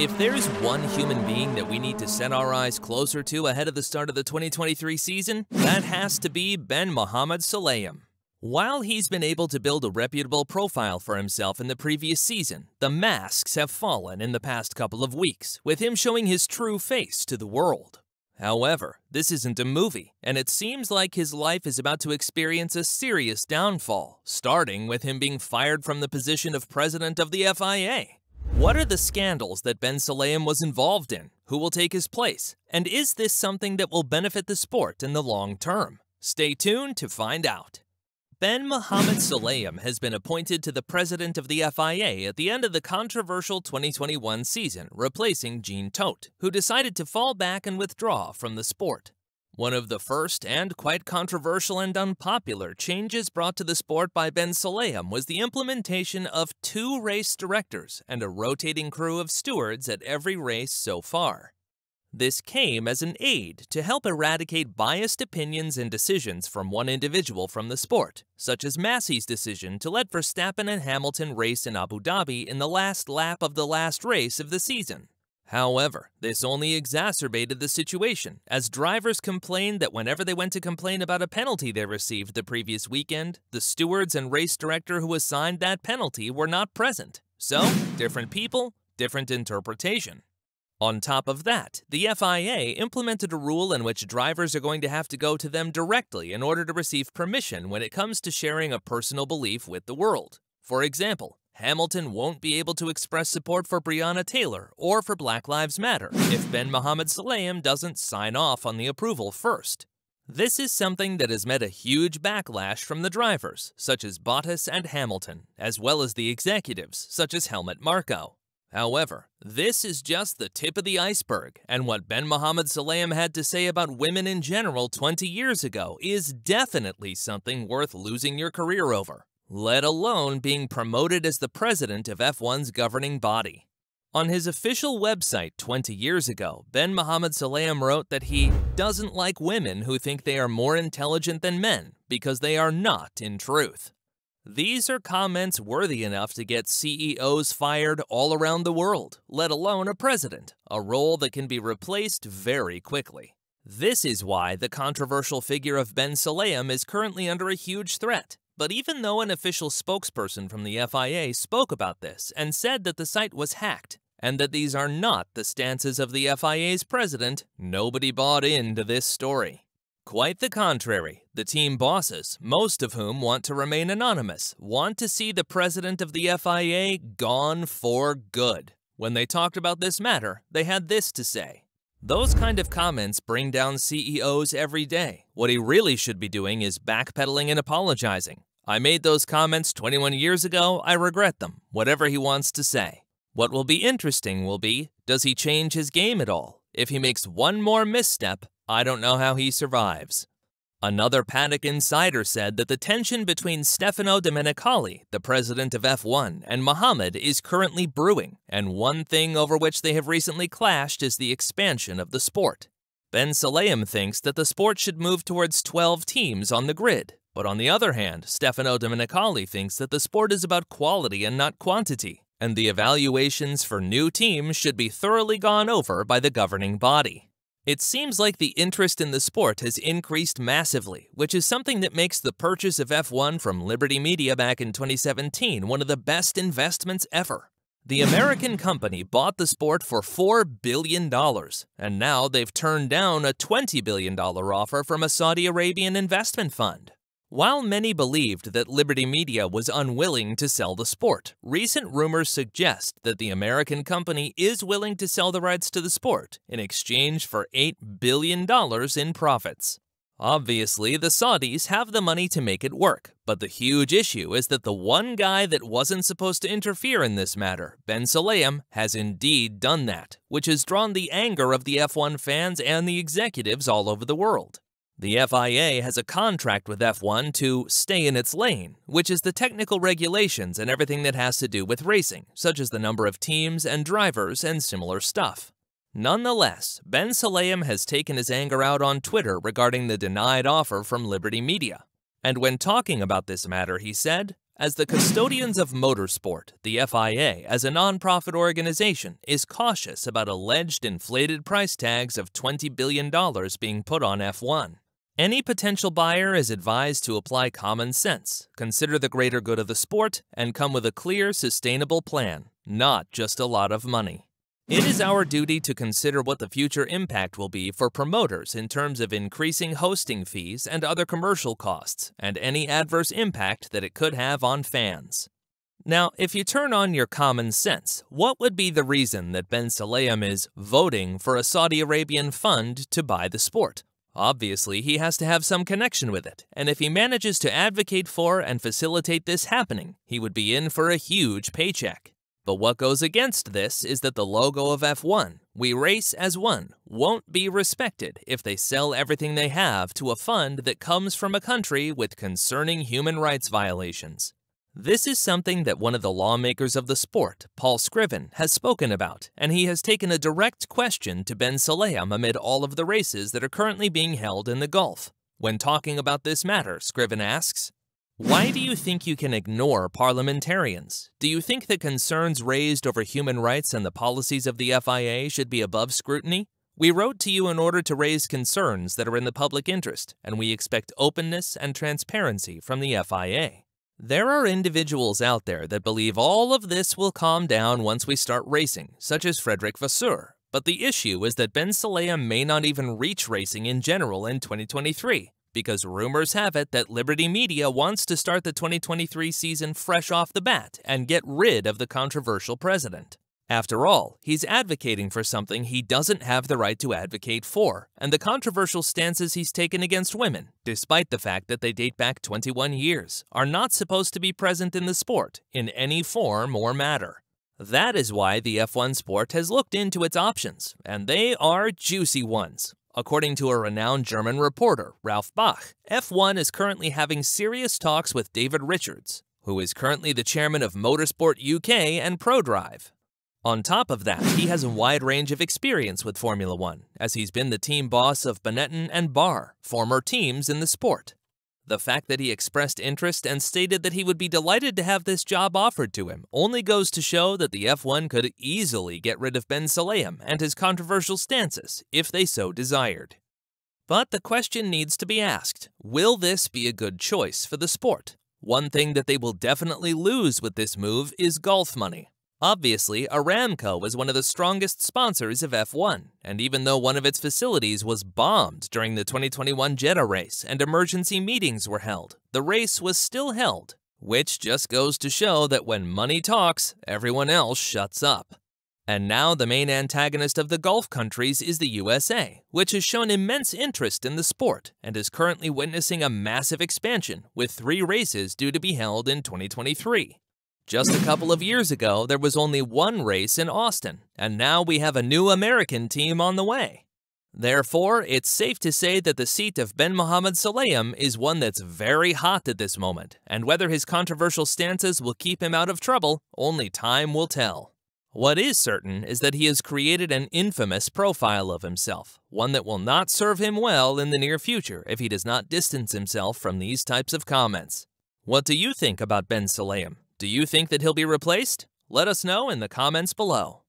If there's one human being that we need to set our eyes closer to ahead of the start of the 2023 season, that has to be Ben Mohammed Sulayem. While he's been able to build a reputable profile for himself in the previous season, the masks have fallen in the past couple of weeks, with him showing his true face to the world. However, this isn't a movie, and it seems like his life is about to experience a serious downfall, starting with him being fired from the position of president of the FIA. What are the scandals that Ben Sulayem was involved in? Who will take his place? And is this something that will benefit the sport in the long term? Stay tuned to find out. Ben Mohammed Sulayem has been appointed to the president of the FIA at the end of the controversial 2021 season, replacing Jean Todt, who decided to fall back and withdraw from the sport. One of the first and quite controversial and unpopular changes brought to the sport by Ben Sulayem was the implementation of 2 race directors and a rotating crew of stewards at every race so far. This came as an aid to help eradicate biased opinions and decisions from one individual from the sport, such as Massey's decision to let Verstappen and Hamilton race in Abu Dhabi in the last lap of the last race of the season. However, this only exacerbated the situation, as drivers complained that whenever they went to complain about a penalty they received the previous weekend, the stewards and race director who assigned that penalty were not present. So, different people, different interpretation. On top of that, the FIA implemented a rule in which drivers are going to have to go to them directly in order to receive permission when it comes to sharing a personal belief with the world. For example, Hamilton won't be able to express support for Breonna Taylor or for Black Lives Matter if Ben Mohammed Sulayem doesn't sign off on the approval first. This is something that has met a huge backlash from the drivers, such as Bottas and Hamilton, as well as the executives, such as Helmut Marko. However, this is just the tip of the iceberg, and what Ben Mohammed Sulayem had to say about women in general 20 years ago is definitely something worth losing your career over, let alone being promoted as the president of F1's governing body. On his official website 20 years ago, Ben Mohammed Sulayem wrote that he doesn't like women who think they are more intelligent than men because they are not in truth. These are comments worthy enough to get CEOs fired all around the world, let alone a president, a role that can be replaced very quickly. This is why the controversial figure of Ben Sulayem is currently under a huge threat. But even though an official spokesperson from the FIA spoke about this and said that the site was hacked and that these are not the stances of the FIA's president, nobody bought into this story. Quite the contrary, the team bosses, most of whom want to remain anonymous, want to see the president of the FIA gone for good. When they talked about this matter, they had this to say: "Those kind of comments bring down CEOs every day. What he really should be doing is backpedaling and apologizing. I made those comments 21 years ago, I regret them, whatever he wants to say. What will be interesting will be, does he change his game at all? If he makes one more misstep, I don't know how he survives." Another Paddock insider said that the tension between Stefano Domenicali, the president of F1, and Mohammed is currently brewing, and one thing over which they have recently clashed is the expansion of the sport. Ben Sulayem thinks that the sport should move towards 12 teams on the grid, but on the other hand, Stefano Domenicali thinks that the sport is about quality and not quantity, and the evaluations for new teams should be thoroughly gone over by the governing body. It seems like the interest in the sport has increased massively, which is something that makes the purchase of F1 from Liberty Media back in 2017 one of the best investments ever. The American company bought the sport for $4 billion, and now they've turned down a $20 billion offer from a Saudi Arabian investment fund. While many believed that Liberty Media was unwilling to sell the sport, recent rumors suggest that the American company is willing to sell the rights to the sport in exchange for $8 billion in profits. Obviously, the Saudis have the money to make it work, but the huge issue is that the one guy that wasn't supposed to interfere in this matter, Ben Sulayem, has indeed done that, which has drawn the anger of the F1 fans and the executives all over the world. The FIA has a contract with F1 to stay in its lane, which is the technical regulations and everything that has to do with racing, such as the number of teams and drivers and similar stuff. Nonetheless, Ben Sulayem has taken his anger out on Twitter regarding the denied offer from Liberty Media. And when talking about this matter, he said, As the custodians of motorsport, the FIA, as a non-profit organization, is cautious about alleged inflated price tags of $20 billion being put on F1. Any potential buyer is advised to apply common sense, consider the greater good of the sport, and come with a clear, sustainable plan, not just a lot of money. It is our duty to consider what the future impact will be for promoters in terms of increasing hosting fees and other commercial costs, and any adverse impact that it could have on fans. Now, if you turn on your common sense, what would be the reason that Ben Sulayem is voting for a Saudi Arabian fund to buy the sport? Obviously, he has to have some connection with it, and if he manages to advocate for and facilitate this happening, he would be in for a huge paycheck. But what goes against this is that the logo of F1, "We race as one," won't be respected if they sell everything they have to a fund that comes from a country with concerning human rights violations. This is something that one of the lawmakers of the sport, Paul Scriven, has spoken about, and he has taken a direct question to Ben Sulayem amid all of the races that are currently being held in the Gulf. When talking about this matter, Scriven asks, "Why do you think you can ignore parliamentarians? Do you think that concerns raised over human rights and the policies of the FIA should be above scrutiny? We wrote to you in order to raise concerns that are in the public interest, and we expect openness and transparency from the FIA. There are individuals out there that believe all of this will calm down once we start racing, such as Frederick Vasseur. But the issue is that Ben Sulayem may not even reach racing in general in 2023. Because rumors have it that Liberty Media wants to start the 2023 season fresh off the bat and get rid of the controversial president. After all, he's advocating for something he doesn't have the right to advocate for, and the controversial stances he's taken against women, despite the fact that they date back 21 years, are not supposed to be present in the sport in any form or matter. That is why the F1 sport has looked into its options, and they are juicy ones. According to a renowned German reporter, Ralf Bach, F1 is currently having serious talks with David Richards, who is currently the chairman of Motorsport UK and ProDrive. On top of that, he has a wide range of experience with Formula One, as he's been the team boss of Benetton and Barr, former teams in the sport. The fact that he expressed interest and stated that he would be delighted to have this job offered to him only goes to show that the F1 could easily get rid of Ben Sulayem and his controversial stances if they so desired. But the question needs to be asked, will this be a good choice for the sport? One thing that they will definitely lose with this move is golf money. Obviously, Aramco is one of the strongest sponsors of F1, and even though one of its facilities was bombed during the 2021 Jeddah race and emergency meetings were held, the race was still held, which just goes to show that when money talks, everyone else shuts up. And now the main antagonist of the Gulf countries is the USA, which has shown immense interest in the sport and is currently witnessing a massive expansion, with 3 races due to be held in 2023. Just a couple of years ago, there was only 1 race in Austin, and now we have a new American team on the way. Therefore, it's safe to say that the seat of Ben Mohammed Sulayem is one that's very hot at this moment, and whether his controversial stances will keep him out of trouble, only time will tell. What is certain is that he has created an infamous profile of himself, one that will not serve him well in the near future if he does not distance himself from these types of comments. What do you think about Ben Sulayem? Do you think that he'll be replaced? Let us know in the comments below.